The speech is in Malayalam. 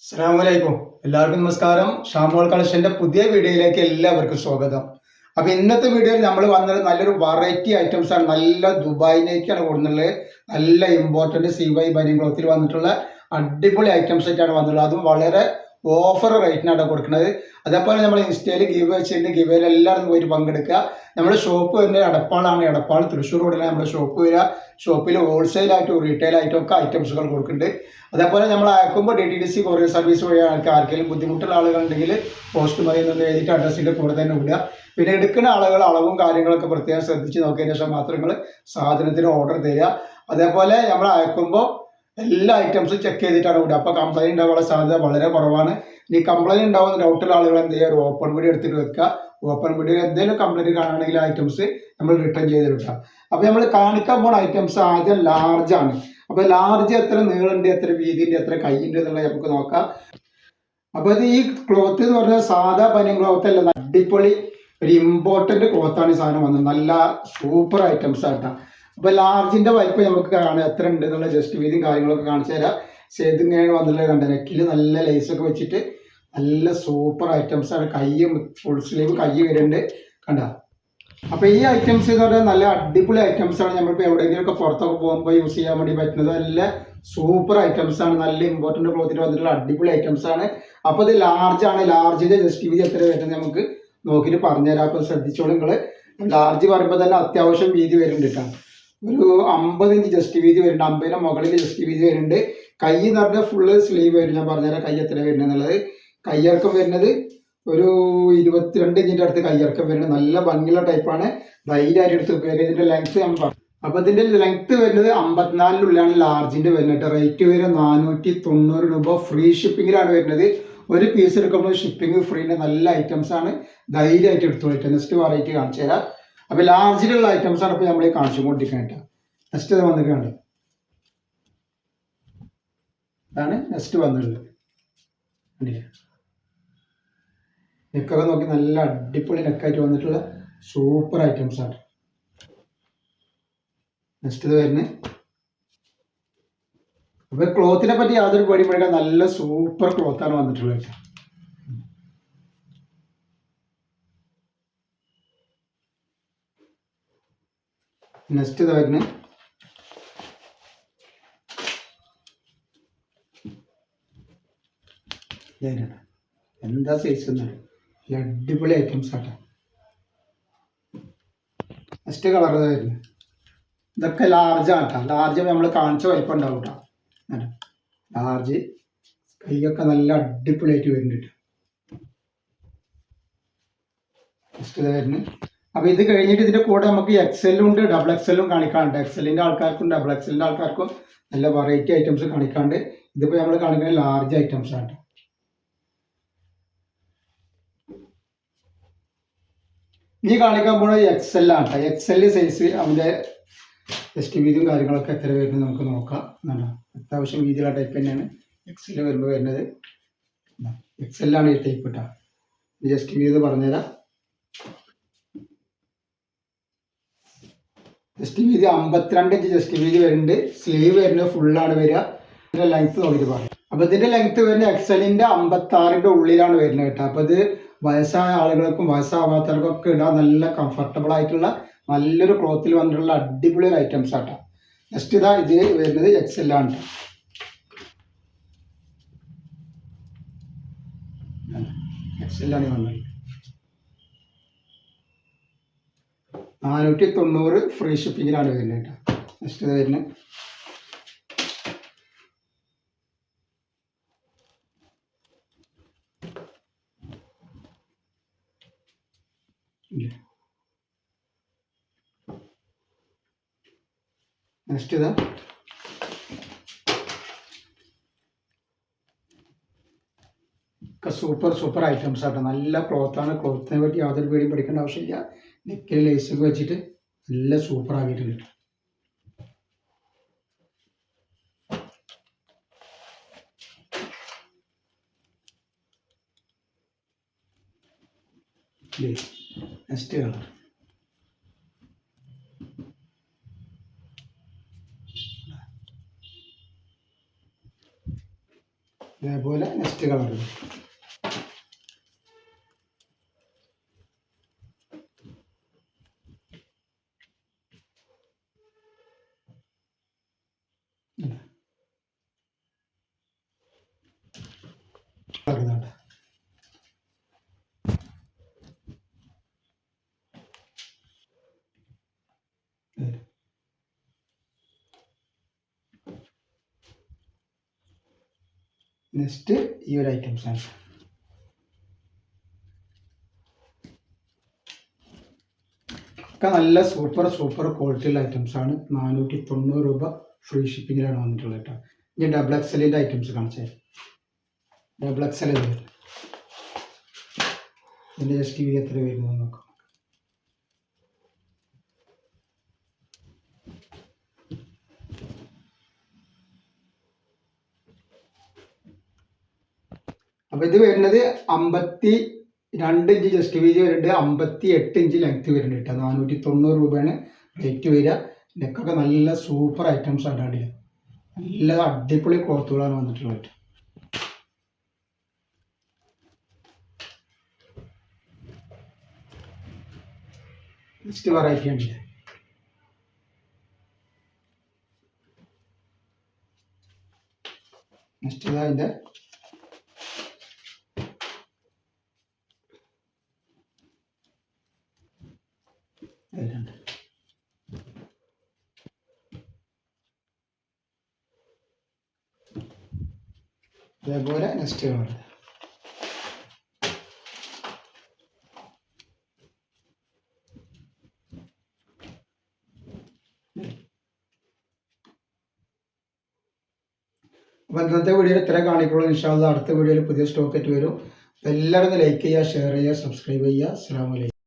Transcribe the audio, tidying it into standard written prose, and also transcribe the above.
അസ്സലാമലൈക്കും. എല്ലാവർക്കും നമസ്കാരം. ഷാമോൾ കളക്ഷന്റെ പുതിയ വീഡിയോയിലേക്ക് എല്ലാവർക്കും സ്വാഗതം. അപ്പൊ ഇന്നത്തെ വീഡിയോയിൽ നമ്മൾ വന്നത് നല്ലൊരു വെറൈറ്റി ഐറ്റംസ് ആണ്. നല്ല ദുബായിലേക്കാണ് കൊടുക്കുന്നത്. നല്ല ഇമ്പോർട്ടന്റ് CY ബനിയൻ ക്ലോത്തിൽ വന്നിട്ടുള്ള അടിപൊളി ഐറ്റംസ് ആയിട്ടാണ് വന്നിട്ടുള്ളത്. അതും വളരെ ഓഫർ റേറ്റിനാണ് കൊടുക്കുന്നത്. അതേപോലെ നമ്മൾ ഇൻസ്റ്റയിൽ ഗീവ് വെച്ചിട്ടുണ്ട്. ഗീവേയിൽ എല്ലാവരും പോയിട്ട് പങ്കെടുക്കുക. നമ്മുടെ ഷോപ്പ് വരുന്നത് എടപ്പാളാണ്. എടപ്പാൾ തൃശ്ശൂർ റോഡിലാണ് നമ്മുടെ ഷോപ്പ് വരിക. ഷോപ്പിൽ ഹോൾസെയിൽ ആയിട്ടും റീറ്റെയിൽ ആയിട്ടും ഒക്കെ ഐറ്റംസുകൾ കൊടുക്കുന്നുണ്ട്. അതേപോലെ നമ്മൾ അയക്കുമ്പോൾ DTDC കൊറിയർ സർവീസ് വഴി ആർക്കെങ്കിലും ബുദ്ധിമുട്ടുള്ള ആളുകളുണ്ടെങ്കിൽ പോസ്റ്റ് വഴി നിന്ന് എഴുതിയിട്ട് അഡ്രസ്സിൻ്റെ കൂടെ തന്നെ വിടുക. പിന്നെ എടുക്കുന്ന ആളുകൾ അളവും കാര്യങ്ങളൊക്കെ പ്രത്യേകം ശ്രദ്ധിച്ച് നോക്കിയതിന് ശേഷം മാത്രം നിങ്ങൾ സാധനത്തിന് ഓർഡർ തരിക. അതേപോലെ നമ്മൾ അയക്കുമ്പോൾ എല്ലാ ഐറ്റംസും ചെക്ക് ചെയ്തിട്ടാണ് വിടുക. അപ്പോൾ കംപ്ലൈൻറ്റ് ഉണ്ടാവാനുള്ള സാധ്യത വളരെ കുറവാണ്. ഈ കംപ്ലൈൻറ്റ് ഉണ്ടാവുന്ന ഡൗട്ടുള്ള ആളുകൾ എന്ത് ചെയ്യുക, ഒരു ഓപ്പൺ വീഡിയോ എടുത്തിട്ട് വെക്കുക. ഓപ്പൺ വീഡിയോയിൽ എന്തെങ്കിലും കംപ്ലൈൻറ്റ് കാണുകയാണെങ്കിൽ ഐറ്റംസ് നമ്മൾ റിട്ടേൺ ചെയ്ത് വെക്കുക. അപ്പോൾ നമ്മൾ കാണിക്കാൻ പോകുന്ന ഐറ്റംസ് ആദ്യം ലാർജാണ്. അപ്പോൾ ലാർജ് എത്ര നീളുണ്ട്, എത്ര വീതിയുണ്ട്, എത്ര കൈയുണ്ട് എന്നുള്ളത് നമുക്ക് നോക്കാം. അപ്പോൾ ഇത് ഈ ക്ലോത്ത് എന്ന് പറഞ്ഞാൽ സാധാ ബനിയൻ ക്ലോത്ത് അല്ല, അടിപൊളി ഒരു ഇമ്പോർട്ടൻ്റ് ക്ലോത്താണ് ഈ സാധനം വന്നത്. നല്ല സൂപ്പർ ഐറ്റംസ് ആയിട്ടാണ്. അപ്പോൾ ലാർജിൻ്റെ വലിപ്പം നമുക്ക് കാണാം എത്ര ഉണ്ട് എന്നുള്ള ജസ്റ്റ് വീതിയും കാര്യങ്ങളൊക്കെ കാണിച്ചു തരാം. ഇത് ഇങ്ങനെയാണ് വന്നിട്ടുള്ളത്. കണ്ട നെക്കിൽ നല്ല ലേസൊക്കെ വെച്ചിട്ട് നല്ല സൂപ്പർ ഐറ്റംസ് ആണ്. കയ്യും ഫുൾ സ്ലീവ് കൈ വരുന്നുണ്ട്, കണ്ട. അപ്പോൾ ഈ ഐറ്റംസ് എന്ന് പറഞ്ഞാൽ നല്ല അടിപൊളി ഐറ്റംസ് ആണ്. നമ്മളിപ്പോൾ എവിടെയെങ്കിലുമൊക്കെ പുറത്തൊക്കെ പോകുമ്പോൾ യൂസ് ചെയ്യാൻ വേണ്ടി പറ്റുന്നത് നല്ല സൂപ്പർ ഐറ്റംസ് ആണ്. നല്ല ഇമ്പോർട്ടൻ്റ് ക്ലോത്തിൽ വന്നിട്ടുള്ള അടിപൊളി ഐറ്റംസ് ആണ്. അപ്പോൾ ഇത് ലാർജാണ്. ലാർജിൻ്റെ ജസ്റ്റ് വീതി എത്ര വരുന്നത് നമുക്ക് നോക്കിയിട്ട് പറഞ്ഞുതരാം. അപ്പോൾ ശ്രദ്ധിച്ചോളൂ നിങ്ങൾ. ലാർജ് പറയുമ്പോൾ തന്നെ അത്യാവശ്യം വീതി വരുന്നുണ്ട് കേട്ടോ. ഒരു 50 ഇഞ്ച് ജസ്റ്റ് വീതി വരുന്നുണ്ട്. 50ന് മുകളിൽ ജസ്റ്റ് വീതി വരുന്നുണ്ട്. കൈ എന്ന് പറഞ്ഞാൽ ഫുള്ള് സ്ലീവ് വരും. ഞാൻ പറഞ്ഞുതരാം കൈ എത്ര വരുന്നത് എന്നുള്ളത്. കയ്യിറക്കം വരുന്നത് ഒരു 22 ഇഞ്ചിൻ്റെ അടുത്ത് കയ്യിറക്കം വരുന്നത്. നല്ല ഭംഗിയുള്ള ടൈപ്പാണ്. ധൈര്യമായിട്ട് എടുത്ത് കയറി. ഇതിൻ്റെ ലെങ്ത്ത് നമ്മൾ പറഞ്ഞു. അപ്പോൾ ഇതിൻ്റെ ലെങ്ത്ത് വരുന്നത് 54-നുള്ളിലാണ് ലാർജിൻ്റെ വരുന്നത്. റേറ്റ് വരെ 490 രൂപ. ഫ്രീ ഷിപ്പിങ്ങിലാണ് വരുന്നത്. ഒരു പീസ് എടുക്കുമ്പോൾ ഷിപ്പിംഗ് ഫ്രീൻ്റെ നല്ല ഐറ്റംസ് ആണ്. ധൈര്യമായിട്ട് എടുത്തോളിട്ട്. നെക്സ്റ്റ് വെറൈറ്റി കാണിച്ചു തരാം. അപ്പോൾ ലാർജിലുള്ള ഐറ്റംസ് ആണ് ഇപ്പോൾ നമ്മൾ കാണിച്ചുകൊണ്ടിരിക്കുന്നത്. നെക്സ്റ്റ് ഇത് വന്നിട്ടുണ്ട്. അതാണ് നെക്സ്റ്റ് വന്നിട്ടുള്ളത്. നെക്കൊക്കെ നോക്കി നല്ല അടിപൊളി നെക്കായിട്ട് വന്നിട്ടുള്ള സൂപ്പർ ഐറ്റംസ് ആണ്. നെക്സ്റ്റ് ഇത് വരുന്നത്. അപ്പോൾ ക്ലോത്തിനെ പറ്റി യാതൊരു പേടിയും പേടിക്കാൻ നല്ല സൂപ്പർ ക്ലോത്താണ് വന്നിട്ടുള്ളത്. നെക്സ്റ്റ് ഇത് വരുന്നത്. എന്താ സൈസ് എന്നാണ്. അടിപൊളി ഐറ്റംസ് ആട്ടോ. നെക്സ്റ്റ് കളർ വരുന്നത്. ഇതൊക്കെ ലാർജ് ആട്ടോ. ലാർജ് നമ്മൾ കാണിച്ച വലിപ്പം ഉണ്ടാവും കേട്ടോ. ലാർജ് കൈയൊക്കെ നല്ല അടിപൊളിയായിട്ട് വരുന്നുണ്ട്. നെക്സ്റ്റ് ഇത് വരുന്നത്. അപ്പോൾ ഇത് കഴിഞ്ഞിട്ട് ഇതിൻ്റെ കൂടെ നമുക്ക് XL ഉണ്ട്, XXL കാണിക്കാറുണ്ട്. XLൻ്റെ ആൾക്കാർക്കും XXLൻ്റെ ആൾക്കാർക്കും നല്ല വെറൈറ്റി ഐറ്റംസ് കാണിക്കാറുണ്ട്. ഇതിപ്പോൾ നമ്മൾ കാണിക്കുന്നത് ലാർജ് ഐറ്റംസ് ആണ്. ഈ കാണിക്കാൻ പോകുന്നത് XL ആണ്. XL സൈസ് അവൻ്റെ ജസ്റ്റ് വീതിയും കാര്യങ്ങളൊക്കെ എത്ര വരുന്നത് നമുക്ക് നോക്കാം. അത്യാവശ്യം വീതിയുള്ള ടൈപ്പ് തന്നെയാണ് XL വരുമ്പോൾ വരുന്നത്. XL ആണ് ഈ ടൈപ്പ് കേട്ടോ. ജസ്റ്റ് വീതി പറഞ്ഞുതരാം. ജസ്റ്റ് വീതി 52 ഇഞ്ച് ജസ്റ്റ് വീതി വരുന്നുണ്ട്. സ്ലീവ് വരുന്നത് ഫുള്ളാണ് വരിക. ഇതിൻ്റെ ലെങ്ത്ത് നോക്കിയിട്ട് പറയാം. അപ്പോൾ ഇതിൻ്റെ ലെങ്ത്ത് വരുന്നത് XLൻ്റെ 56ൻ്റെ ഉള്ളിലാണ് വരുന്നത് കേട്ടോ. അപ്പോൾ ഇത് വയസ്സായ ആളുകൾക്കും വയസ്സാവാത്തവർക്കും ഒക്കെ ഇടാൻ നല്ല കംഫർട്ടബിൾ ആയിട്ടുള്ള നല്ലൊരു ക്ലോത്തിൽ വന്നിട്ടുള്ള അടിപൊളി ഒരു ഐറ്റംസ് ആട്ടോ. നെക്സ്റ്റ് ഇതാ ഇത് വരുന്നത് XL ആണ്. XL ആണ് വന്നത്. 490 ഫ്രീ ഷിപ്പിങ്ങിലാണ് വരുന്നത് കേട്ടോ. നെക്സ്റ്റ് ഇത് വരുന്നത്. നെക്സ്റ്റ് ഇതാ ഒക്കെ സൂപ്പർ ഐറ്റംസ് ആട്ടോ. നല്ല ക്ലോത്താണ്. ക്ലോത്തിനെ പറ്റി യാതൊരു പേടിയും പഠിക്കേണ്ട ആവശ്യമില്ല. നെക്കിൽ ലേസൊക്കെ വെച്ചിട്ട് നല്ല സൂപ്പർ ആക്കിയിട്ടുണ്ട്. Next colour. അതേപോലെ നെക്സ്റ്റ് കളർ. നെക്സ്റ്റ് ഈ ഒരു ഐറ്റംസ് ആണ്. ഒക്കെ നല്ല സൂപ്പർ ക്വാളിറ്റിയുള്ള ഐറ്റംസ് ആണ്. 490 രൂപ ഫ്രീ ഷിപ്പിങ്ങിലാണ് വന്നിട്ടുള്ളത് കേട്ടോ. ഇനി ഡബിൾ എക്സലിൻ്റെ ഐറ്റംസ് കാണിച്ചേ. ഡബിൾ എക്സൽ ഇതിൻ്റെ ജസ്റ്റ് വി എത്ര വരുന്നത് നോക്കാം. അപ്പോൾ ഇത് വരുന്നത് 52 ഇഞ്ച് ജസ്റ്റ് വീതി വരുന്നുണ്ട്, 58 ഇഞ്ച് ലെങ്ത് വരുന്നുണ്ട് കേട്ടോ. 490 രൂപയാണ് റേറ്റ് വരിക. നെക്കൊക്കെ നല്ല സൂപ്പർ ഐറ്റംസ് ആണ് കണ്ടില്ല. നല്ല അടിപൊളി ക്ലോത്തുകളാണ് വന്നിട്ടുള്ളത്. നെക്സ്റ്റ് വെറൈറ്റി ആണ്. നെക്സ്റ്റ് ഇതാ അതിൻ്റെ അതേപോലെ നെക്സ്റ്റ് കളർ. അപ്പോൾ ഇന്നത്തെ വീഡിയോയിൽ ഇത്ര കാണിക്കുള്ളൂ. ഇൻഷാ അല്ലാഹ് അടുത്ത വീഡിയോയിൽ പുതിയ സ്റ്റോക്ക് ആയിട്ട് വരും. എല്ലാവരും ലൈക്ക് ചെയ്യുക, ഷെയർ ചെയ്യുക, സബ്സ്ക്രൈബ് ചെയ്യുക. അസ്സലാമു അലൈക്കും.